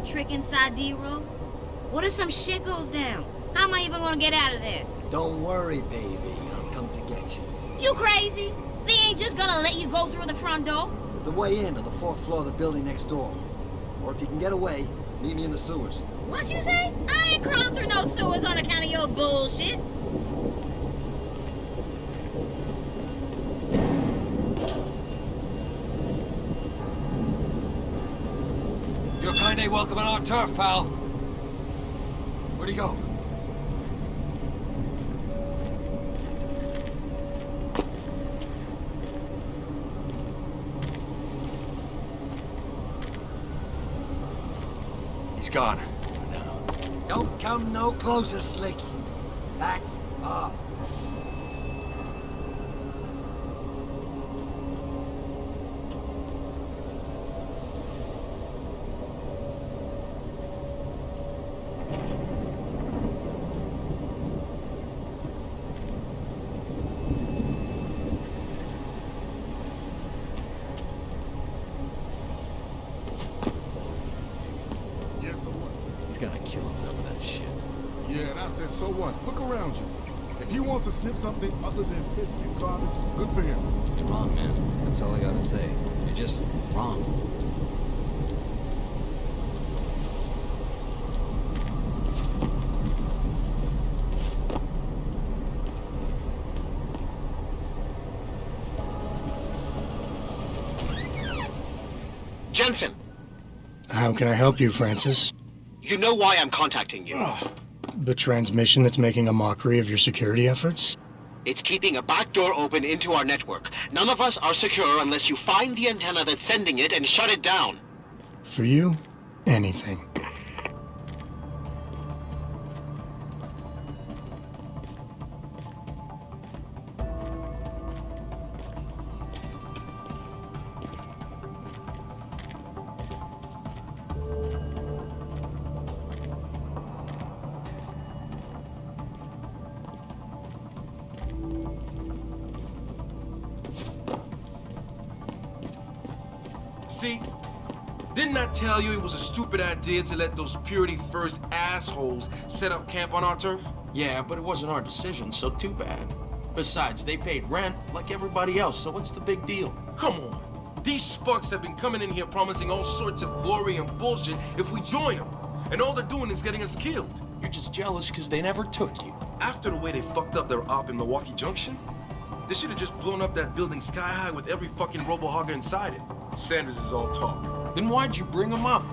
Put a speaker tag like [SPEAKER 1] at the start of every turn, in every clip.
[SPEAKER 1] trick inside D-Row? What if some shit goes down? How am I even gonna get out of there?
[SPEAKER 2] Don't worry, baby. I'll come to get you.
[SPEAKER 1] You crazy? They ain't just gonna let you go through the front door.
[SPEAKER 2] There's a way in to the 4th floor of the building next door. Or if you can get away, meet me in the sewers.
[SPEAKER 1] What you say? I ain't crawling through no sewers on account of your bullshit.
[SPEAKER 3] Your kind ain't welcome on our turf, pal.
[SPEAKER 2] Where'd he go?
[SPEAKER 3] He's gone.
[SPEAKER 2] Don't come no closer, Slick. Back off.
[SPEAKER 4] Gonna kill us over that shit.
[SPEAKER 5] Yeah, and I said, so what? Look around you. If he wants to sniff something other than piss and garbage, good for him.
[SPEAKER 4] You're wrong, man. That's all I gotta say. You're just wrong.
[SPEAKER 6] Jensen!
[SPEAKER 7] How can I help you, Francis?
[SPEAKER 6] You know why I'm contacting you.
[SPEAKER 7] The transmission that's making a mockery of your security efforts?
[SPEAKER 6] It's keeping a back door open into our network. None of us are secure unless you find the antenna that's sending it and shut it down.
[SPEAKER 7] For you, anything.
[SPEAKER 8] See? Didn't I tell you it was a stupid idea to let those Purity First assholes set up camp on our turf?
[SPEAKER 9] Yeah, but it wasn't our decision, so too bad. Besides, they paid rent like everybody else, so what's the big deal?
[SPEAKER 8] Come on. These fucks have been coming in here promising all sorts of glory and bullshit if we join them. And all they're doing is getting us killed.
[SPEAKER 9] You're just jealous because they never took you.
[SPEAKER 8] After the way they fucked up their op in Milwaukee Junction, they should have just blown up that building sky high with every fucking robo-hogger inside it. Sanders is all talk.
[SPEAKER 9] Then why'd you bring him up?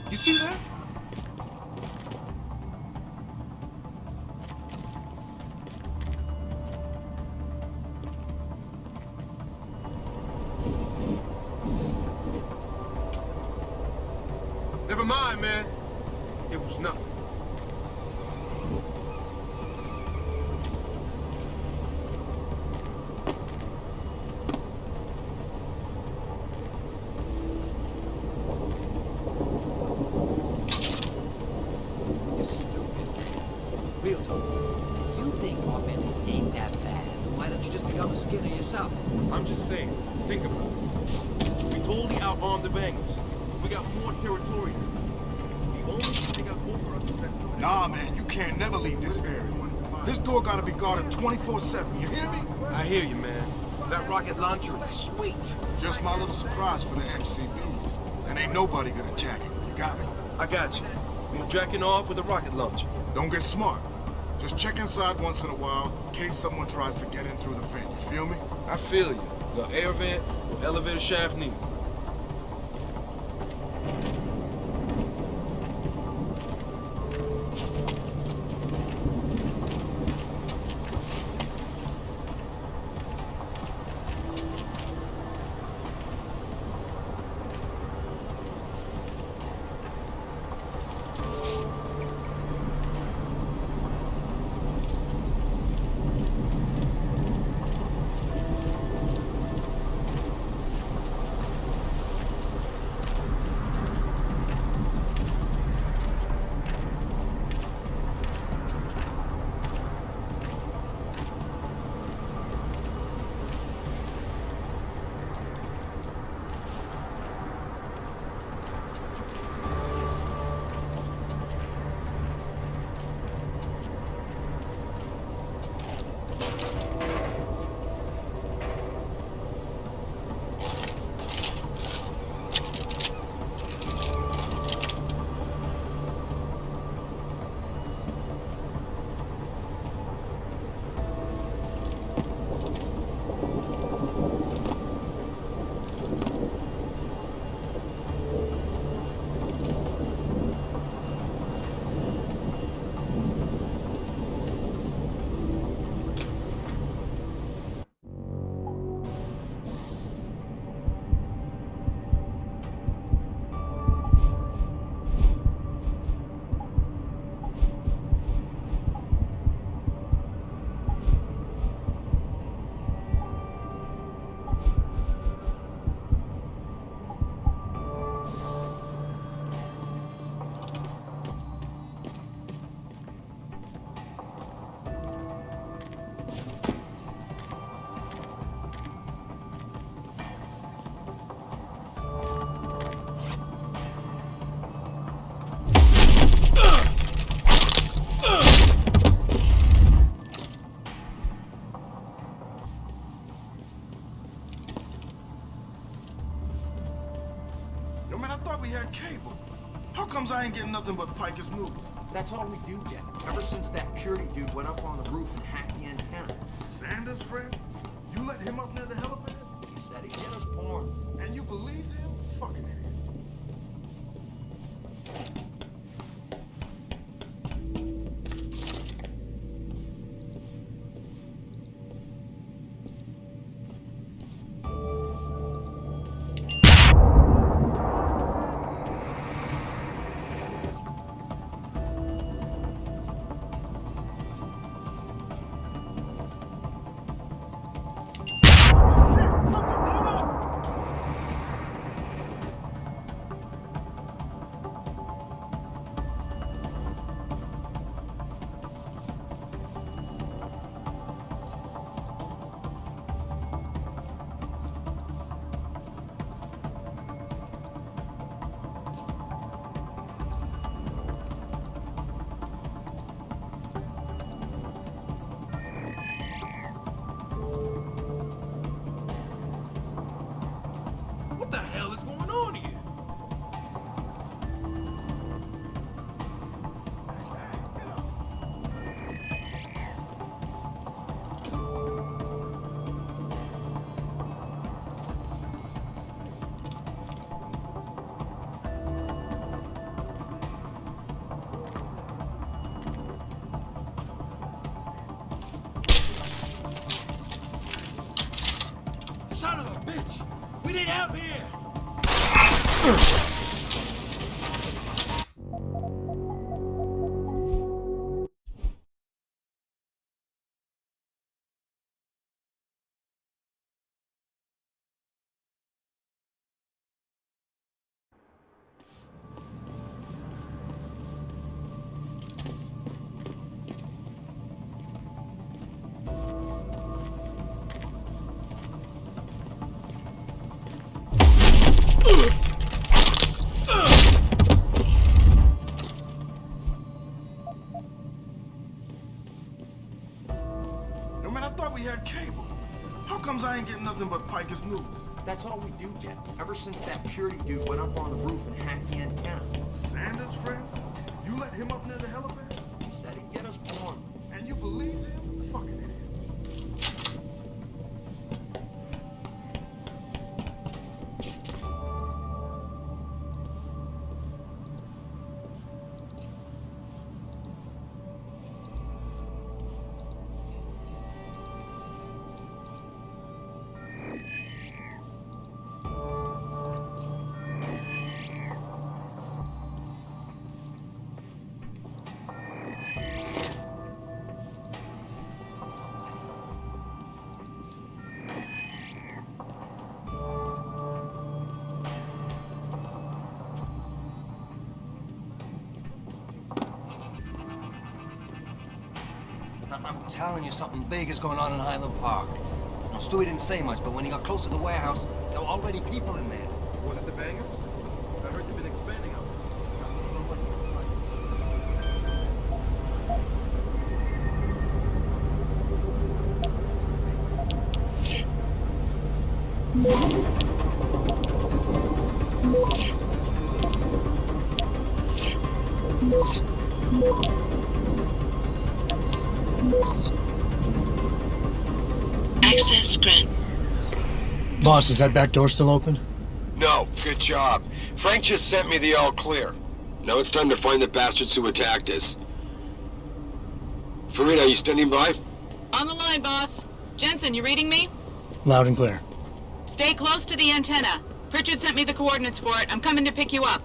[SPEAKER 8] You see that? Never mind, man. It was nothing.
[SPEAKER 2] Real talk. You think offense ain't that bad? Why don't you just become a skinner yourself?
[SPEAKER 8] I'm just saying, think about it. We totally out-armed the bangers. We got more territory now. The only thing they got over us is that somebody...
[SPEAKER 5] Nah, man, you can't never leave this area. This door gotta be guarded 24/7, you hear me?
[SPEAKER 8] I hear you, man. That rocket launcher is sweet.
[SPEAKER 5] Just my little surprise for the MCBs. And ain't nobody gonna jack it. You got me?
[SPEAKER 8] I got you. We're jacking off with a rocket launcher.
[SPEAKER 5] Don't get smart. Just check inside once in a while, in case someone tries to get in through the vent. You feel me?
[SPEAKER 8] I feel you. The air vent or elevator shaft needed. man, I thought we had cable. How comes I ain't getting nothing but Piker's news?
[SPEAKER 9] That's all we do get. Ever since that purity dude went up on the roof and hacked the antenna.
[SPEAKER 8] Sanders' friend? You let him up near the helipad?
[SPEAKER 9] He said he'd get us porn.
[SPEAKER 8] And you believed him? Fucking idiot. What the hell is going on here?
[SPEAKER 3] Son of a bitch! We need help here!
[SPEAKER 8] Yo, man, I thought we had cable. How comes I ain't getting nothing but Piker's news?
[SPEAKER 9] That's all we do get. Ever since that purity dude went up on the roof and hacked the antenna.
[SPEAKER 8] Sanders' friend? You let him up near the helipad?
[SPEAKER 9] He said he'd get us porn.
[SPEAKER 8] And you believed him? Fucking idiot.
[SPEAKER 3] I'm telling you, something big is going on in Highland Park. Now, Stewie didn't say much, but when he got close to the warehouse, there were already people in there.
[SPEAKER 8] Was it the bangers? I heard they've been expanding out
[SPEAKER 1] Access grant.
[SPEAKER 7] Boss, is that back door still open?
[SPEAKER 10] No, good job. Frank just sent me the all clear. Now it's time to find the bastards who attacked us. Farida, you standing by?
[SPEAKER 11] On the line, boss. Jensen, you reading me?
[SPEAKER 7] Loud and clear.
[SPEAKER 11] Stay close to the antenna. Pritchard sent me the coordinates for it. I'm coming to pick you up.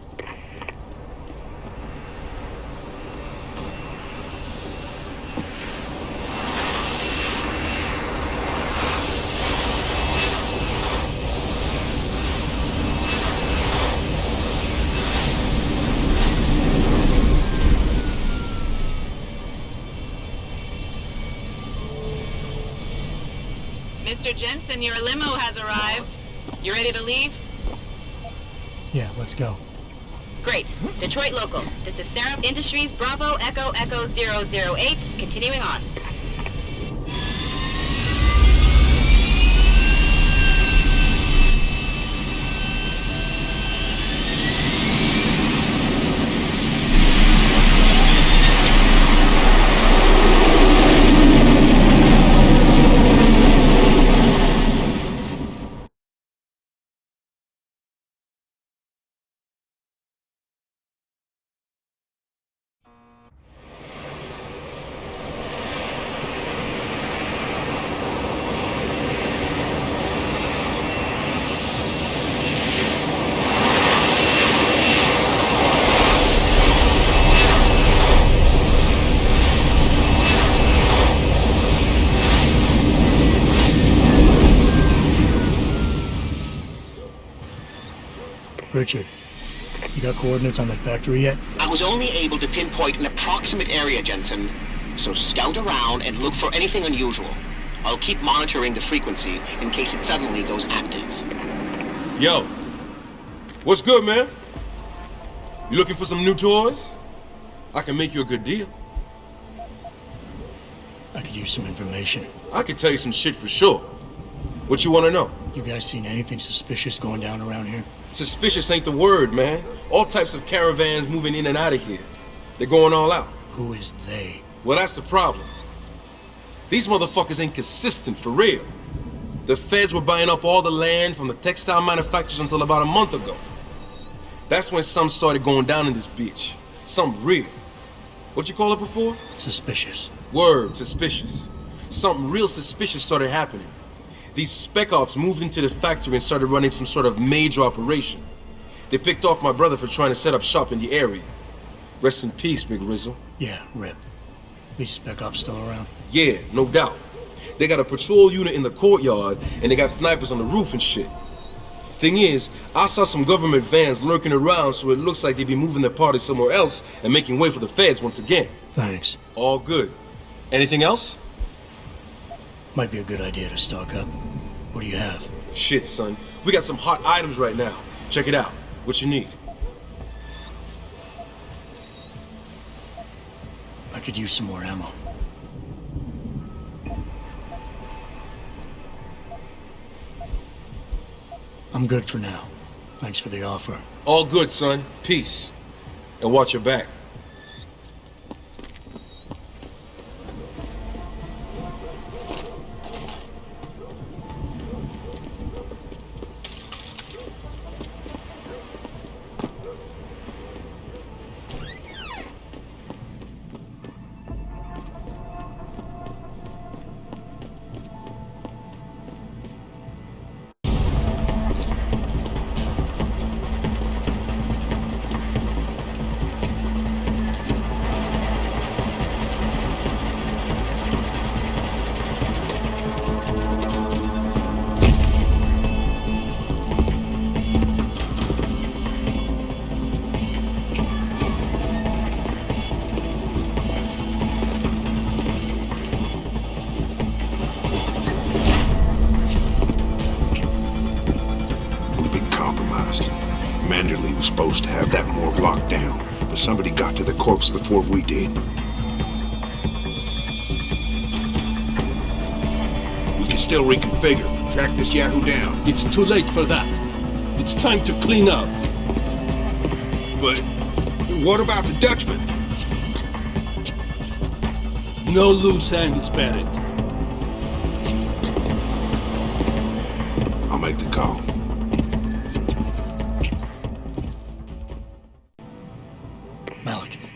[SPEAKER 11] Mr. Jensen, your limo has arrived. You ready to leave?
[SPEAKER 7] Yeah, let's go.
[SPEAKER 11] Great. Detroit local. This is Sarah Industries Bravo Echo Echo 008. Continuing on.
[SPEAKER 7] Richard, you got coordinates on that factory yet?
[SPEAKER 6] I was only able to pinpoint an approximate area, Jensen. So scout around and look for anything unusual. I'll keep monitoring the frequency in case it suddenly goes active.
[SPEAKER 8] Yo, what's good, man? You looking for some new toys? I can make you a good deal.
[SPEAKER 7] I could use some information.
[SPEAKER 8] I can tell you some shit for sure. What you want to know?
[SPEAKER 7] You guys seen anything suspicious going down around here?
[SPEAKER 8] Suspicious ain't the word, man. All types of caravans moving in and out of here. They're going all out.
[SPEAKER 7] Who is they?
[SPEAKER 8] Well, that's the problem. These motherfuckers ain't consistent, for real. The feds were buying up all the land from the textile manufacturers until about a month ago. That's when some started going down in this bitch. Something real. What you call it before?
[SPEAKER 7] Suspicious.
[SPEAKER 8] Word, suspicious. Something real suspicious started happening. These spec ops moved into the factory and started running some sort of major operation. They picked off my brother for trying to set up shop in the area. Rest in peace, Big Rizzle.
[SPEAKER 7] Yeah, rip. These spec ops still around?
[SPEAKER 8] Yeah, no doubt. They got a patrol unit in the courtyard, and they got snipers on the roof and shit. Thing is, I saw some government vans lurking around, so it looks like they be moving their party somewhere else and making way for the feds once again.
[SPEAKER 7] Thanks.
[SPEAKER 8] All good. Anything else?
[SPEAKER 7] Might be a good idea to stock up. What do you have?
[SPEAKER 8] Shit, son. We got some hot items right now. Check it out. What you need?
[SPEAKER 7] I could use some more ammo. I'm good for now. Thanks for the offer.
[SPEAKER 8] All good, son. Peace. And watch your back.
[SPEAKER 12] Manderley was supposed to have that morgue locked down, but somebody got to the corpse before we did. We can still reconfigure, track this Yahoo down.
[SPEAKER 13] It's too late for that. It's time to clean up.
[SPEAKER 12] But what about the Dutchman?
[SPEAKER 13] No loose ends, Barrett.
[SPEAKER 12] I'll make the call.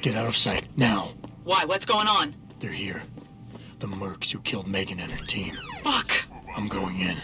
[SPEAKER 7] Get out of sight, now.
[SPEAKER 11] Why? What's going on?
[SPEAKER 7] They're here. The mercs who killed Megan and her team.
[SPEAKER 11] Fuck!
[SPEAKER 7] I'm going in.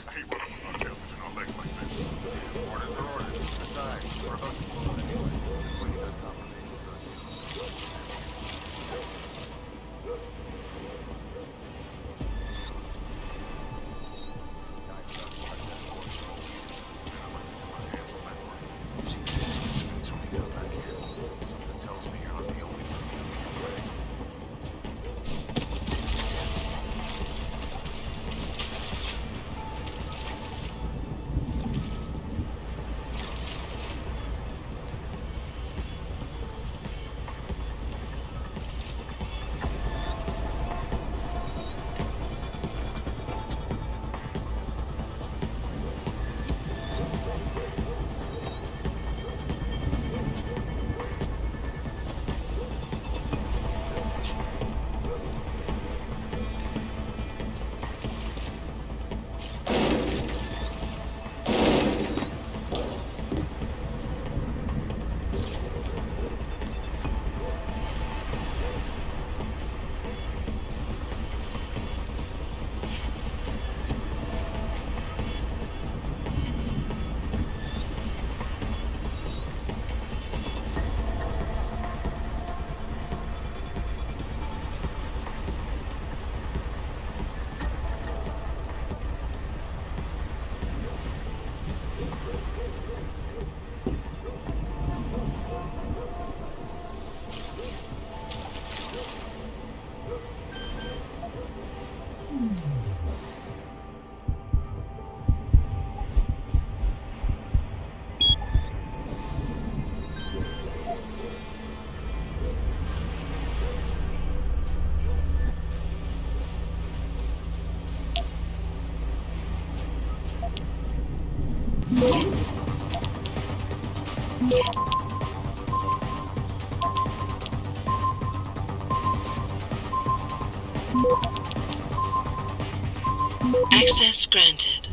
[SPEAKER 14] Access granted.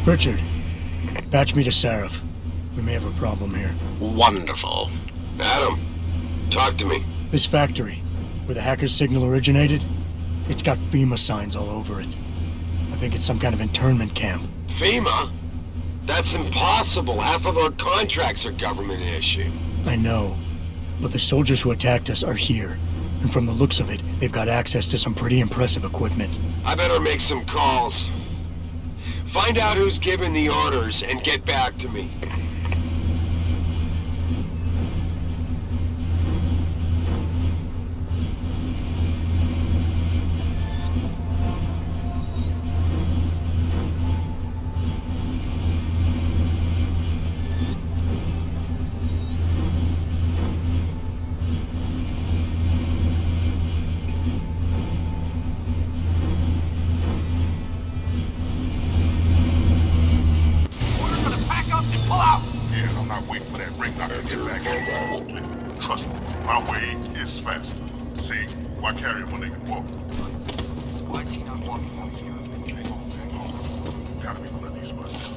[SPEAKER 7] Richard, patch me to Sarif. We may have a problem here.
[SPEAKER 6] Wonderful.
[SPEAKER 10] Adam, talk to me.
[SPEAKER 7] This factory, where the hacker's signal originated, it's got FEMA signs all over it. I think it's some kind of internment camp.
[SPEAKER 10] FEMA? That's impossible. Half of our contracts are government issue.
[SPEAKER 7] I know, but the soldiers who attacked us are here. And from the looks of it, they've got access to some pretty impressive equipment.
[SPEAKER 10] I better make some calls. Find out who's giving the orders and get back to me.
[SPEAKER 12] Trust me, my way is faster. See, why carry him when they can walk?
[SPEAKER 3] So why is he not walking out here?
[SPEAKER 12] Hang on. Gotta be one of these buttons.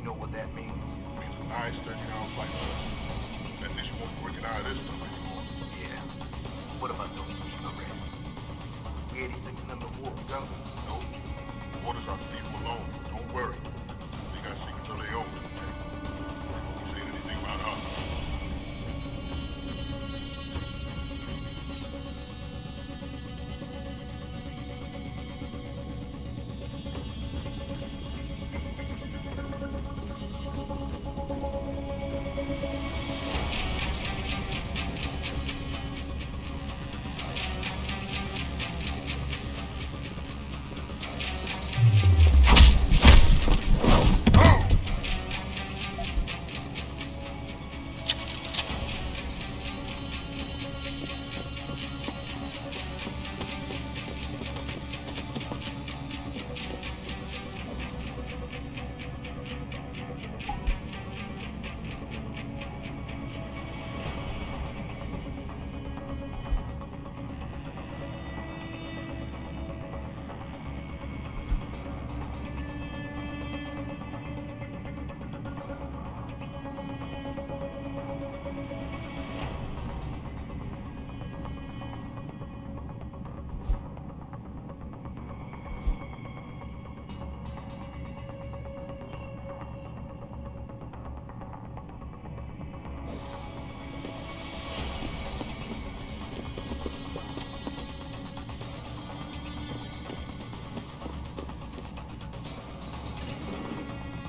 [SPEAKER 3] know what that means?
[SPEAKER 5] It means a nice 13-hour flight. At least you won't be working out of this stuff anymore.
[SPEAKER 3] Yeah. What about those FEMA wrecks? We 86 in them before we go?
[SPEAKER 5] Nope. The orders are to leave them alone. Don't worry. They got secrets of their own to protect. They won't be saying anything about us.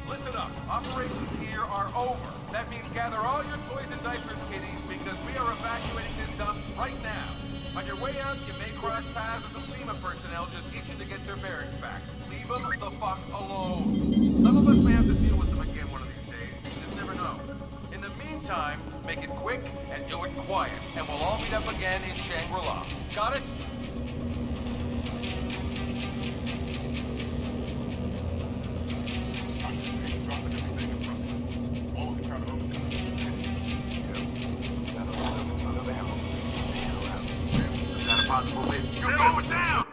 [SPEAKER 15] Listen up. Operations here are over. That means gather all your toys and diapers, kiddies, because we are evacuating this dump right now. On your way out, you may cross paths with some FEMA personnel just itching to get their barracks back. Leave them the fuck alone. Some of us may have to deal with them again one of these days. You just never know. In the meantime, make it quick and do it quiet, and we'll all meet up again in Shangri-La. Got it?
[SPEAKER 3] Possible fit.
[SPEAKER 15] You're going down!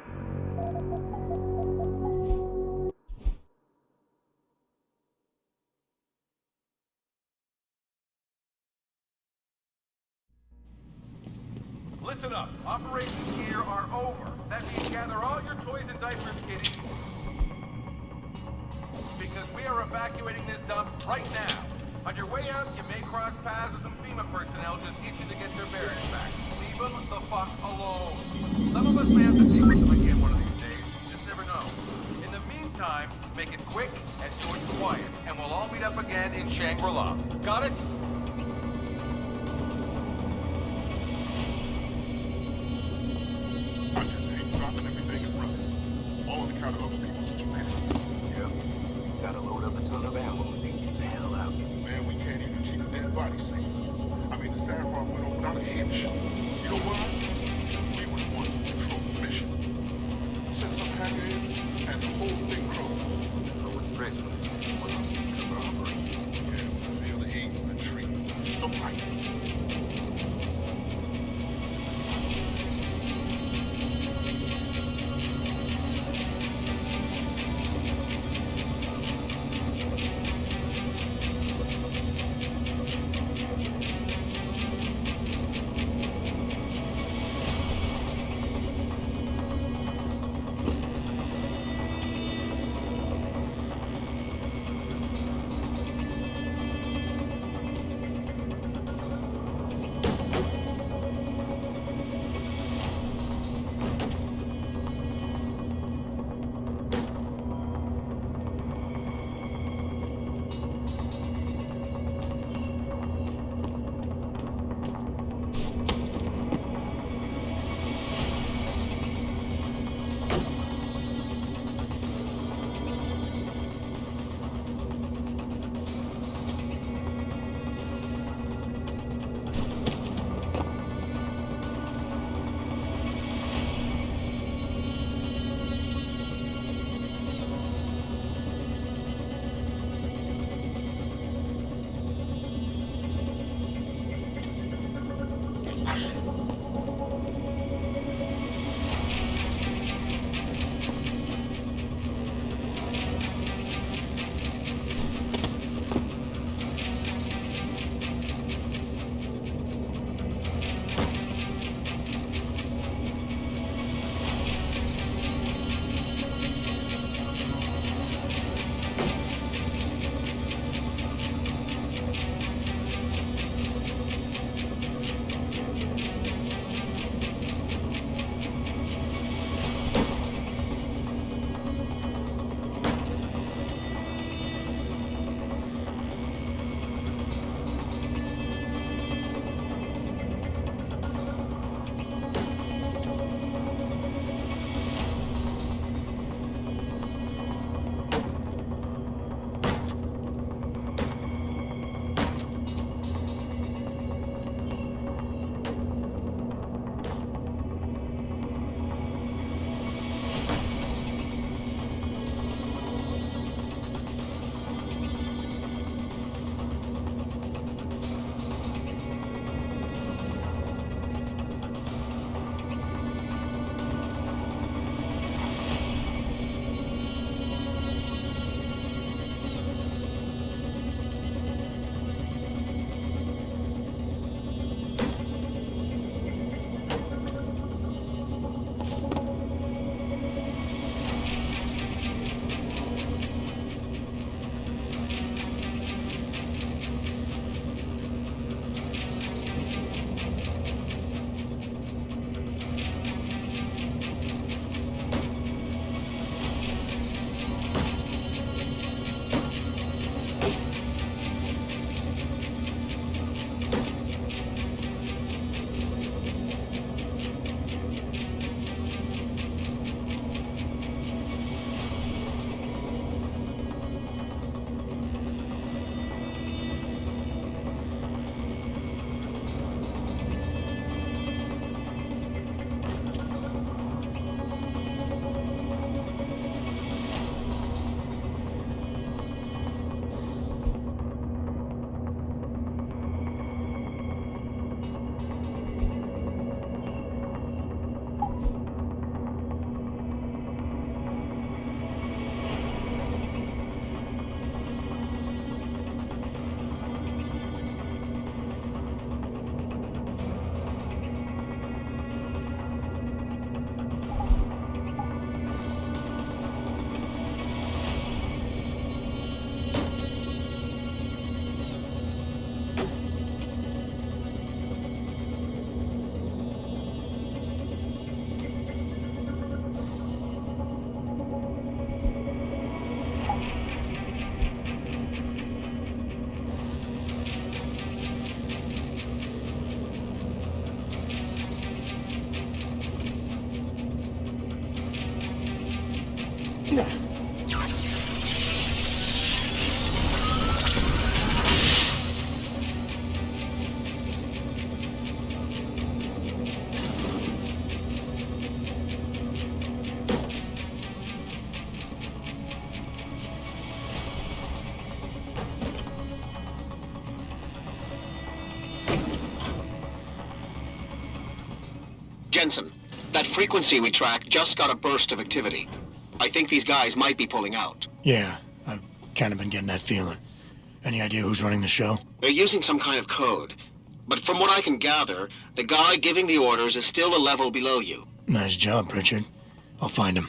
[SPEAKER 15] Listen up. Operations here are over. That means gather all your toys and diapers, kiddies. Because we are evacuating this dump right now. On your way out, you may cross paths with some FEMA personnel just itching to get their barracks back. Leave them the fuck alone. Some of us may have to deal with them again one of these days. You just never know. In the meantime, make it quick and do it quiet, and we'll all meet up again in Shangri-La. Got it?
[SPEAKER 5] I just ain't dropping everything and running. All on account of other people's stupidity.
[SPEAKER 3] Yep. Gotta load up a ton of ammo and then get the hell out.
[SPEAKER 5] Man, we can't even keep a dead body safe. I mean, the Seraphon went over without a hitch. You know why? Because we were the ones who controlled the mission. Send some hacker in, and the whole thing crumbles.
[SPEAKER 3] That's always stress when it's such a cover operation.
[SPEAKER 5] Yeah, feel the heat, the tree. Just don't like it.
[SPEAKER 6] Jensen, that frequency we tracked just got a burst of activity. I think these guys might be pulling out.
[SPEAKER 7] Yeah, I've kind of been getting that feeling. Any idea who's running the show?
[SPEAKER 6] They're using some kind of code. But from what I can gather, the guy giving the orders is still a level below you.
[SPEAKER 7] Nice job, Pritchard. I'll find him.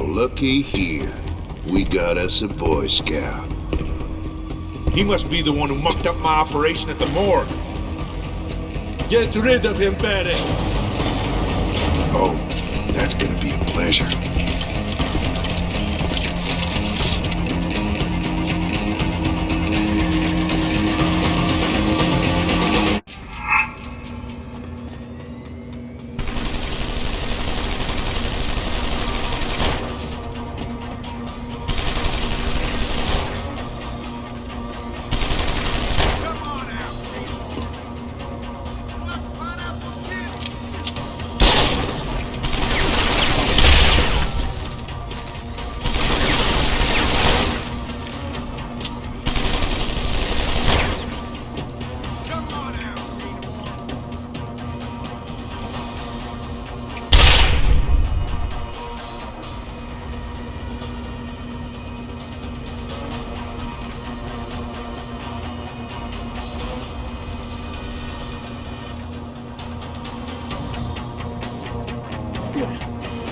[SPEAKER 12] Looky here. We got us a Boy Scout.
[SPEAKER 13] He must be the one who mucked up my operation at the morgue. Get rid of him, Barrett.
[SPEAKER 12] Oh, that's gonna be a pleasure.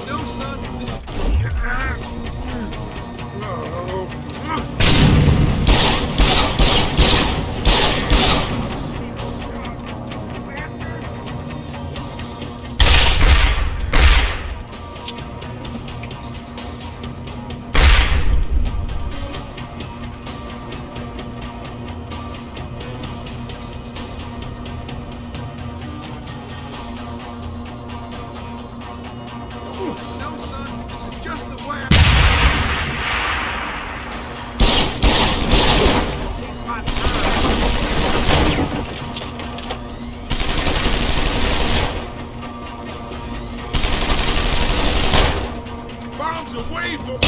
[SPEAKER 15] No, son, this is... No, son, this is just the way bombs away from...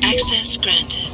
[SPEAKER 14] Access granted.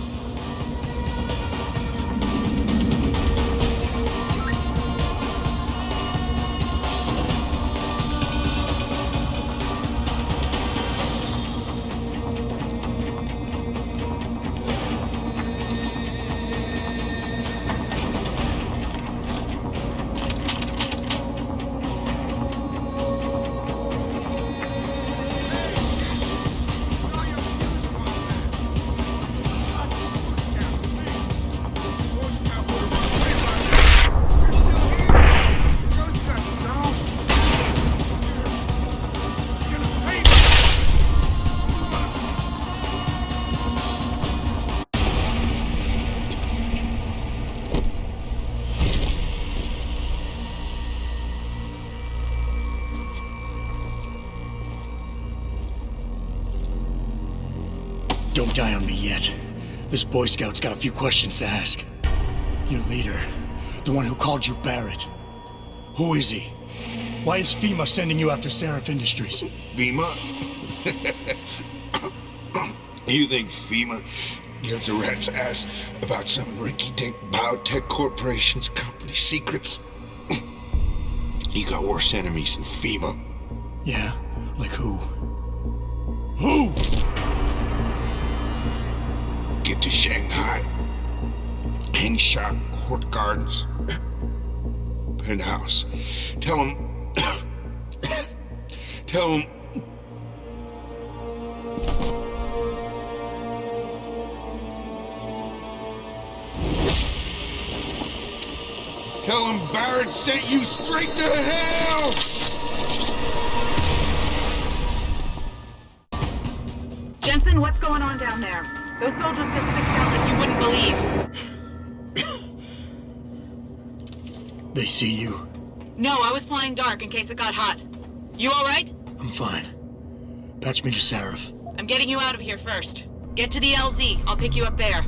[SPEAKER 7] Don't die on me yet. This Boy Scout's got a few questions to ask. Your leader, the one who called you Barrett. Who is he? Why is FEMA sending you after Seraph Industries?
[SPEAKER 12] FEMA? You think FEMA gives a rat's ass about some rinky-dink biotech corporation's company secrets? You got worse enemies than FEMA.
[SPEAKER 7] Yeah? Like who? Who?
[SPEAKER 12] Get to Shanghai. Hengsha Court Gardens. Penthouse. Tell him... Tell him... Tell him Barrett sent you straight to hell!
[SPEAKER 11] Jensen, what's going on down there? Those soldiers just fixed out like you wouldn't believe.
[SPEAKER 7] They see you.
[SPEAKER 11] No, I was flying dark in case it got hot. You all right?
[SPEAKER 7] I'm fine. Patch me to Seraph.
[SPEAKER 11] I'm getting you out of here first. Get to the LZ. I'll pick you up there.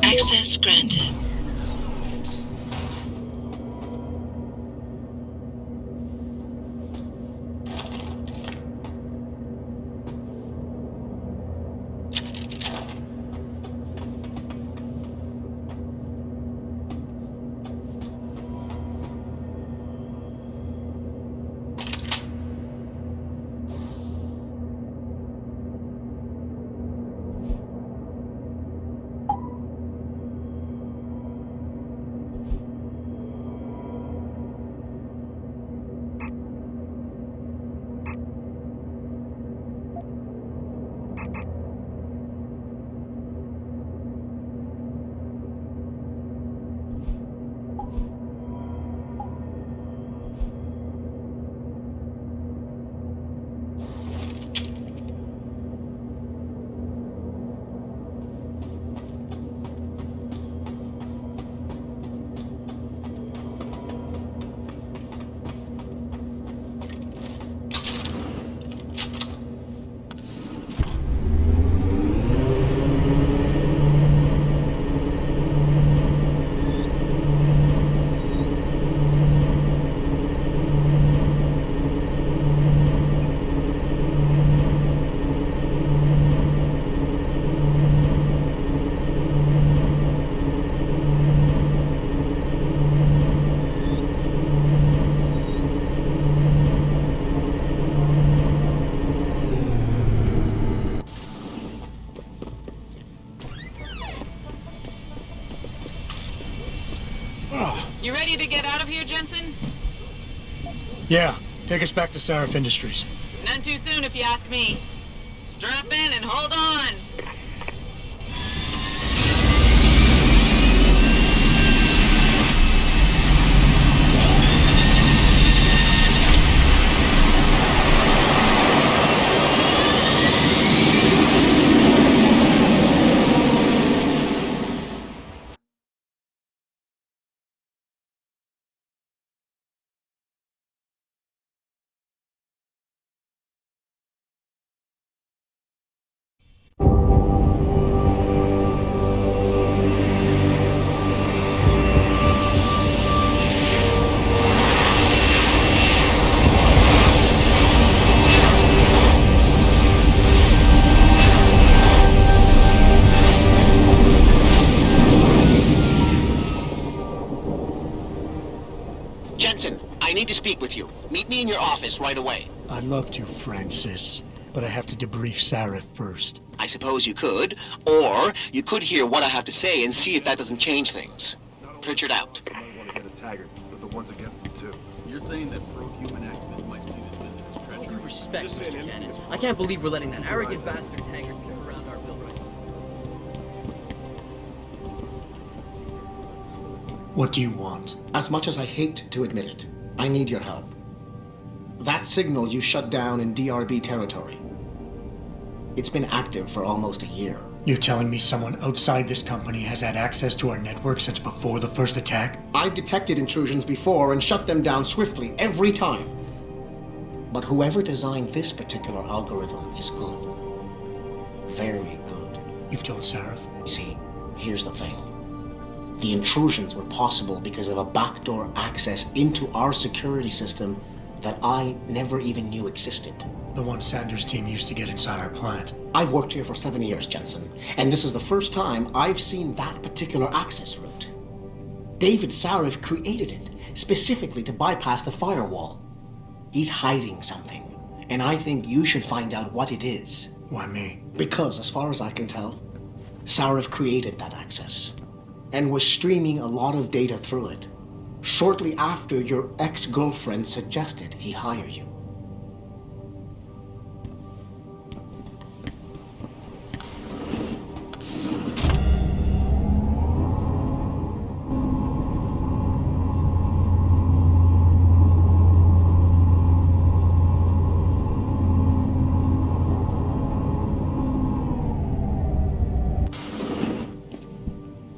[SPEAKER 14] Access granted.
[SPEAKER 11] You ready to get out of here, Jensen?
[SPEAKER 7] Yeah, take us back to Seraph Industries.
[SPEAKER 11] None too soon, if you ask me. Strap in and hold on.
[SPEAKER 6] speak with you. Meet me in your office right away.
[SPEAKER 7] I'd love to, Francis, but I have to debrief Sarif first.
[SPEAKER 6] I suppose you could, or you could hear what I have to say and see if that doesn't change things. Pritchard out.
[SPEAKER 15] I might want to get a Taggart, but the one's against them too.
[SPEAKER 9] You're saying that pro-human activists might see this visit as treachery?
[SPEAKER 2] All due respect, Mr. Cannon. I can't believe we're letting that arrogant bastard Taggart slip around our building.
[SPEAKER 7] What do you want?
[SPEAKER 16] As much as I hate to admit it, I need your help. That signal you shut down in DRB territory. It's been active for almost a year.
[SPEAKER 7] You're telling me someone outside this company has had access to our network since before the first attack?
[SPEAKER 16] I've detected intrusions before and shut them down swiftly every time. But whoever designed this particular algorithm is good. Very good.
[SPEAKER 7] You've told Sarif?
[SPEAKER 16] See, here's the thing. The intrusions were possible because of a backdoor access into our security system that I never even knew existed.
[SPEAKER 7] The one Sanders' team used to get inside our plant.
[SPEAKER 16] I've worked here for 7 years, Jensen, and this is the first time I've seen that particular access route. David Sarif created it specifically to bypass the firewall. He's hiding something, and I think you should find out what it is.
[SPEAKER 7] Why me?
[SPEAKER 16] Because, as far as I can tell, Sarif created that access and was streaming a lot of data through it shortly after your ex-girlfriend suggested he hire you.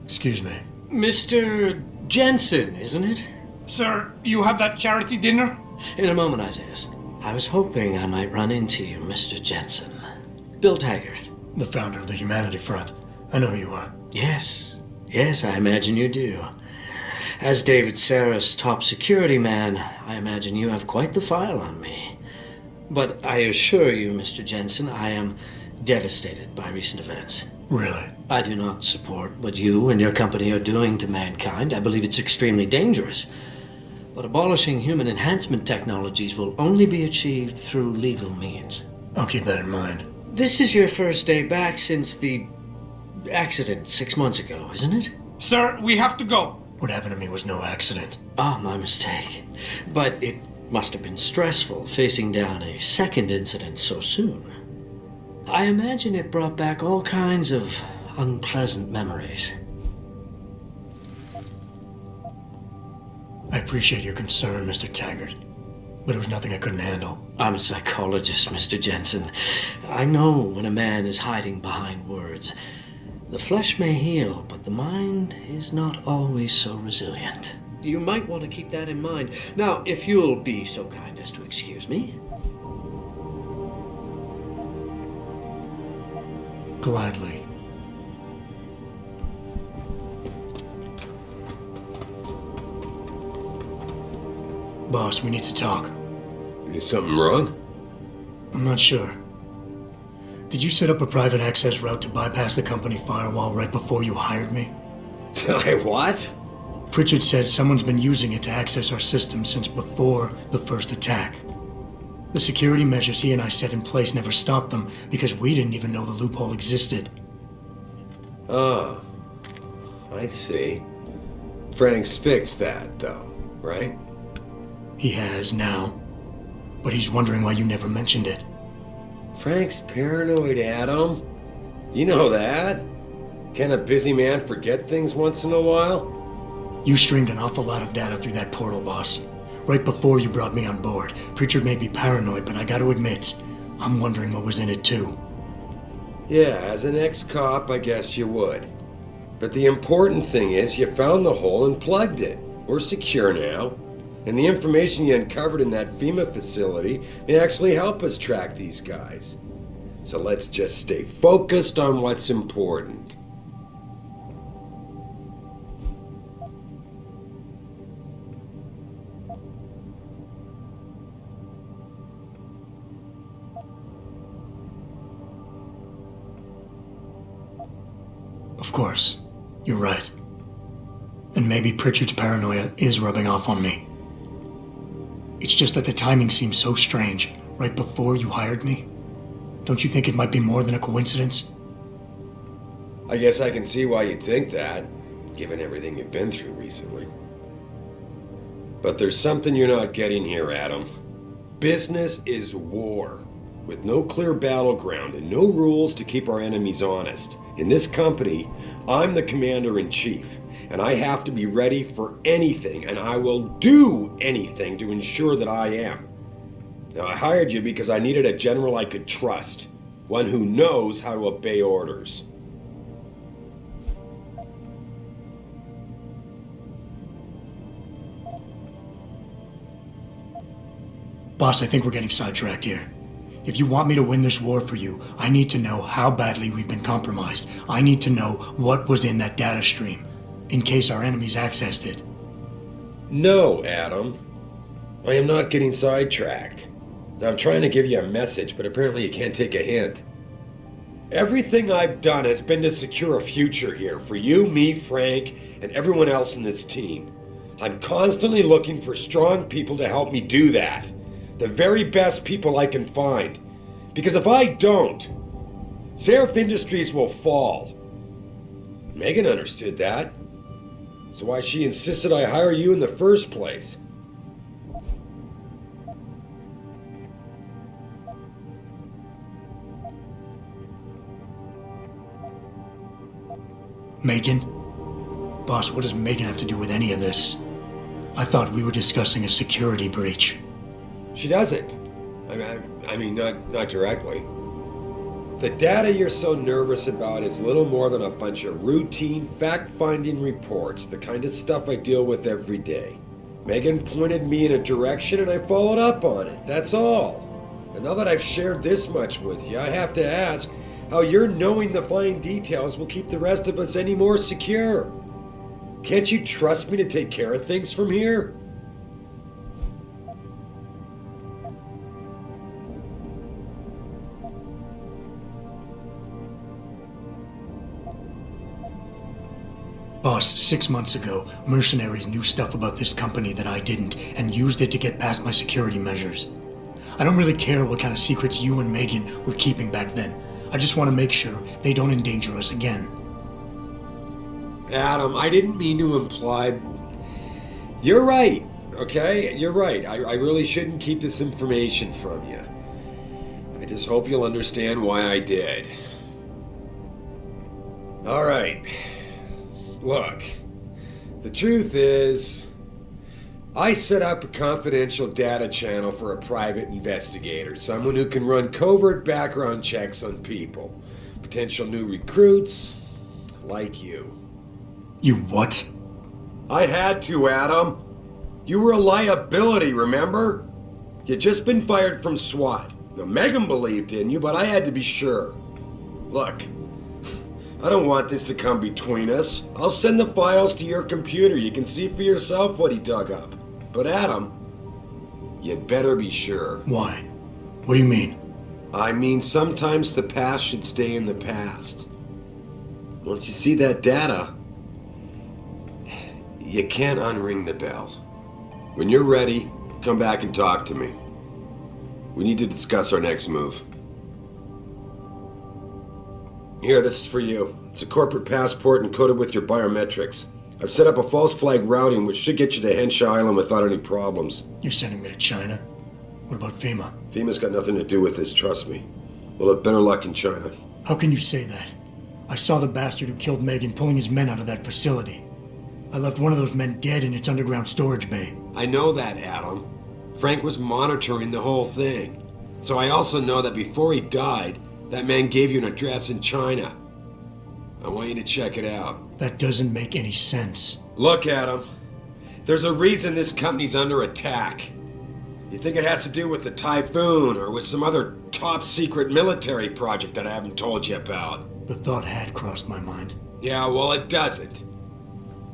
[SPEAKER 7] Excuse me.
[SPEAKER 17] Mr. Jensen, isn't it?
[SPEAKER 18] Sir, you have that charity dinner?
[SPEAKER 17] In a moment, Isaias. I was hoping I might run into you, Mr. Jensen. Bill Taggart.
[SPEAKER 7] The founder of the Humanity Front. I know who you are.
[SPEAKER 17] Yes. Yes, I imagine you do. As David Sarif's top security man, I imagine you have quite the file on me. But I assure you, Mr. Jensen, I am devastated by recent events.
[SPEAKER 7] Really?
[SPEAKER 17] I do not support what you and your company are doing to mankind. I believe it's extremely dangerous. But abolishing human enhancement technologies will only be achieved through legal means.
[SPEAKER 7] I'll keep that in mind.
[SPEAKER 17] This is your first day back since the accident 6 months ago, isn't it?
[SPEAKER 18] Sir, we have to go.
[SPEAKER 7] What happened to me was no accident.
[SPEAKER 17] Ah, my mistake. But it must have been stressful facing down a second incident so soon. I imagine it brought back all kinds of unpleasant memories.
[SPEAKER 7] I appreciate your concern, Mr. Taggart, but it was nothing I couldn't handle.
[SPEAKER 17] I'm a psychologist, Mr. Jensen. I know when a man is hiding behind words. The flesh may heal, but the mind is not always so resilient. You might want to keep that in mind. Now, if you'll be so kind as to excuse me.
[SPEAKER 7] Gladly. Boss, we need to talk.
[SPEAKER 10] Is something wrong?
[SPEAKER 7] I'm not sure. Did you set up a private access route to bypass the company firewall right before you hired me?
[SPEAKER 10] What?
[SPEAKER 7] Pritchard said someone's been using it to access our system since before the first attack. The security measures he and I set in place never stopped them because we didn't even know the loophole existed.
[SPEAKER 10] Oh, I see. Frank's fixed that, though, right?
[SPEAKER 7] He has now, but he's wondering why you never mentioned it.
[SPEAKER 10] Frank's paranoid, Adam. You know that. Can a busy man forget things once in a while?
[SPEAKER 7] You streamed an awful lot of data through that portal, boss. Right before you brought me on board. Pritchard made me paranoid, but I gotta admit, I'm wondering what was in it too.
[SPEAKER 10] Yeah, as an ex-cop, I guess you would. But the important thing is you found the hole and plugged it. We're secure now. And the information you uncovered in that FEMA facility may actually help us track these guys. So let's just stay focused on what's important.
[SPEAKER 7] Of course, you're right. And maybe Pritchard's paranoia is rubbing off on me. It's just that the timing seems so strange, right before you hired me. Don't you think it might be more than a coincidence?
[SPEAKER 10] I guess I can see why you'd think that, given everything you've been through recently. But there's something you're not getting here, Adam. Business is war, with no clear battleground and no rules to keep our enemies honest. In this company, I'm the commander-in-chief, and I have to be ready for anything, and I will do anything to ensure that I am. Now, I hired you because I needed a general I could trust, one who knows how to obey orders.
[SPEAKER 7] Boss, I think we're getting sidetracked here. If you want me to win this war for you, I need to know how badly we've been compromised. I need to know what was in that data stream, in case our enemies accessed it.
[SPEAKER 10] No, Adam. I am not getting sidetracked. Now, I'm trying to give you a message, but apparently you can't take a hint. Everything I've done has been to secure a future here for you, me, Frank, and everyone else in this team. I'm constantly looking for strong people to help me do that. The very best people I can find. Because if I don't, Seraph Industries will fall. Megan understood that. That's why she insisted I hire you in the first place.
[SPEAKER 7] Megan? Boss, what does Megan have to do with any of this? I thought we were discussing a security breach.
[SPEAKER 10] She doesn't. I mean, not directly. The data you're so nervous about is little more than a bunch of routine, fact-finding reports, the kind of stuff I deal with every day. Megan pointed me in a direction and I followed up on it, that's all. And now that I've shared this much with you, I have to ask how your knowing the fine details will keep the rest of us any more secure. Can't you trust me to take care of things from here?
[SPEAKER 7] Boss, 6 months ago, mercenaries knew stuff about this company that I didn't, and used it to get past my security measures. I don't really care what kind of secrets you and Megan were keeping back then. I just want to make sure they don't endanger us again.
[SPEAKER 10] Adam, I didn't mean to imply... You're right, okay? You're right. I really shouldn't keep this information from you. I just hope you'll understand why I did. All right. Look, the truth is, I set up a confidential data channel for a private investigator, someone who can run covert background checks on people, potential new recruits, like you.
[SPEAKER 7] You what?
[SPEAKER 10] I had to, Adam. You were a liability, remember? You'd just been fired from SWAT. Now, Megan believed in you, but I had to be sure. Look, I don't want this to come between us. I'll send the files to your computer. You can see for yourself what he dug up. But Adam, you'd better be sure.
[SPEAKER 7] Why? What do you mean?
[SPEAKER 10] I mean, sometimes the past should stay in the past. Once you see that data, you can't unring the bell. When you're ready, come back and talk to me. We need to discuss our next move. Here, this is for you. It's a corporate passport encoded with your biometrics. I've set up a false flag routing which should get you to Henshaw Island without any problems.
[SPEAKER 7] You're sending me to China? What about FEMA?
[SPEAKER 10] FEMA's got nothing to do with this, trust me. We'll have better luck in China.
[SPEAKER 7] How can you say that? I saw the bastard who killed Megan pulling his men out of that facility. I left one of those men dead in its underground storage bay.
[SPEAKER 10] I know that, Adam. Frank was monitoring the whole thing. So I also know that before he died, that man gave you an address in China. I want you to check it out.
[SPEAKER 7] That doesn't make any sense.
[SPEAKER 10] Look, Adam. There's a reason this company's under attack. You think it has to do with the Typhoon or with some other top-secret military project that I haven't told you about?
[SPEAKER 7] The thought had crossed my mind.
[SPEAKER 10] Yeah, well, it doesn't.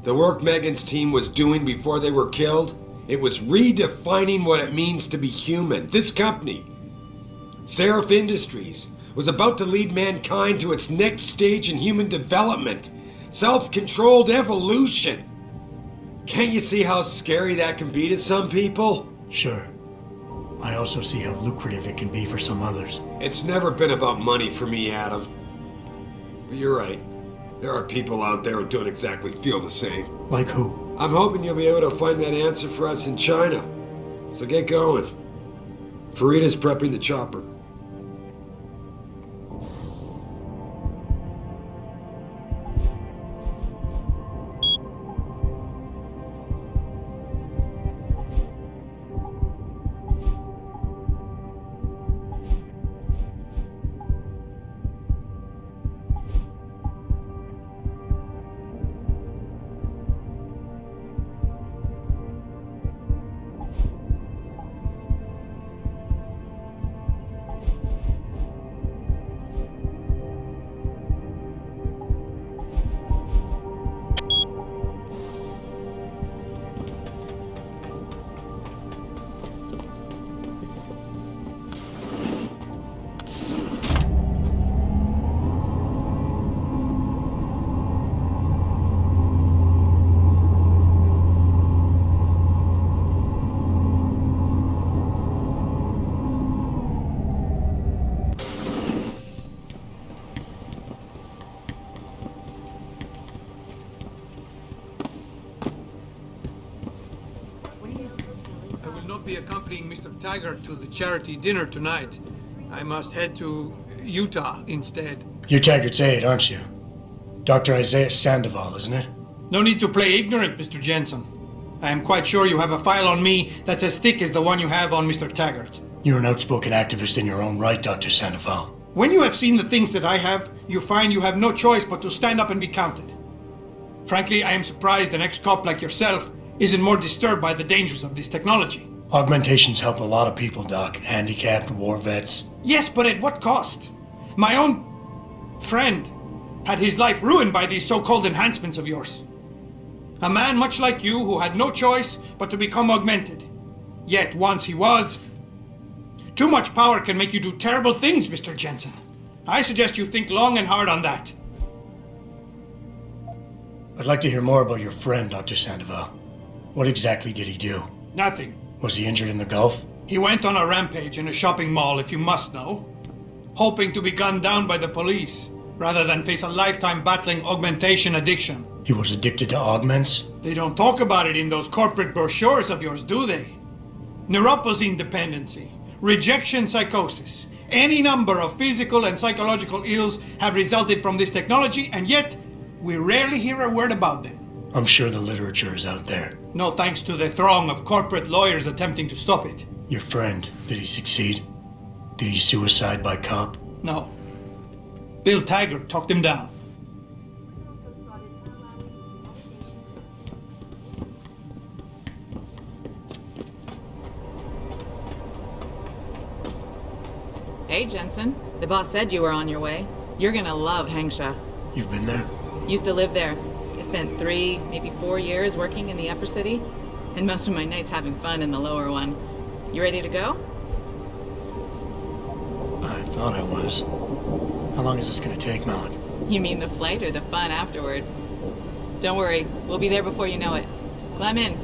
[SPEAKER 10] The work Megan's team was doing before they were killed, it was redefining what it means to be human. This company, Seraph Industries, was about to lead mankind to its next stage in human development. Self-controlled evolution. Can't you see how scary that can be to some people?
[SPEAKER 7] Sure, I also see how lucrative it can be for some others.
[SPEAKER 10] It's never been about money for me, Adam. But you're right. There are people out there who don't exactly feel the same.
[SPEAKER 7] Like who?
[SPEAKER 10] I'm hoping you'll be able to find that answer for us in China. So get going. Farida's prepping the chopper.
[SPEAKER 18] I will not be accompanying Mr. Taggart to the charity dinner tonight. I must head to Utah instead.
[SPEAKER 7] You're Taggart's aide, aren't you? Dr. Isaiah Sandoval, isn't it?
[SPEAKER 18] No need to play ignorant, Mr. Jensen. I am quite sure you have a file on me that's as thick as the one you have on Mr. Taggart.
[SPEAKER 7] You're an outspoken activist in your own right, Dr. Sandoval.
[SPEAKER 18] When you have seen the things that I have, you find you have no choice but to stand up and be counted. Frankly, I am surprised an ex-cop like yourself isn't more disturbed by the dangers of this technology.
[SPEAKER 7] Augmentations help a lot of people, Doc. Handicapped, war vets.
[SPEAKER 18] Yes, but at what cost? My own friend had his life ruined by these so-called enhancements of yours. A man much like you who had no choice but to become augmented. Yet once he was... Too much power can make you do terrible things, Mr. Jensen. I suggest you think long and hard on that.
[SPEAKER 7] I'd like to hear more about your friend, Dr. Sandoval. What exactly did he do?
[SPEAKER 18] Nothing.
[SPEAKER 7] Was he injured in the Gulf?
[SPEAKER 18] He went on a rampage in a shopping mall, if you must know, hoping to be gunned down by the police, rather than face a lifetime battling augmentation addiction.
[SPEAKER 7] He was addicted to augments?
[SPEAKER 18] They don't talk about it in those corporate brochures of yours, do they? Neuroposine dependency, rejection psychosis, any number of physical and psychological ills have resulted from this technology, and yet we rarely hear a word about them.
[SPEAKER 7] I'm sure the literature is out there.
[SPEAKER 18] No thanks to the throng of corporate lawyers attempting to stop it.
[SPEAKER 7] Your friend, did he succeed? Did he suicide by cop?
[SPEAKER 18] No. Bill Taggart talked him down.
[SPEAKER 19] Hey, Jensen. The boss said you were on your way. You're gonna love Hangsha.
[SPEAKER 7] You've been there?
[SPEAKER 19] Used to live there. I spent 3, maybe 4 years working in the upper city, and most of my nights having fun in the lower one. You ready to go?
[SPEAKER 7] I thought I was. How long is this gonna take, Malik?
[SPEAKER 19] You mean the flight or the fun afterward? Don't worry, we'll be there before you know it. Climb in.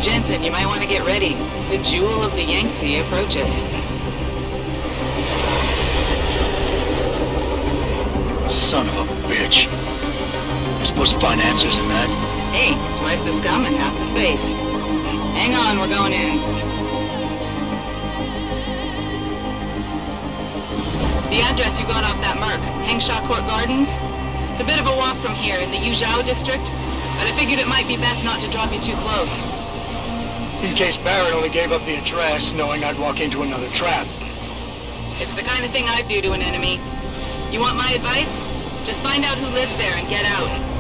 [SPEAKER 19] Jensen, you might want to get ready. The jewel of the Yangtze approaches.
[SPEAKER 20] Son of a bitch. You're supposed to find answers in that.
[SPEAKER 19] Hey, twice the scum and half the space. Hang on, we're going in. The address you got off that mark, Hangsha Court Gardens. It's a bit of a walk from here in the Yuzhou district, but I figured it might be best not to drop you too close.
[SPEAKER 7] In case Barrett only gave up the address, knowing I'd walk into another trap.
[SPEAKER 19] It's the kind of thing I'd do to an enemy. You want my advice? Just find out who lives there and get out.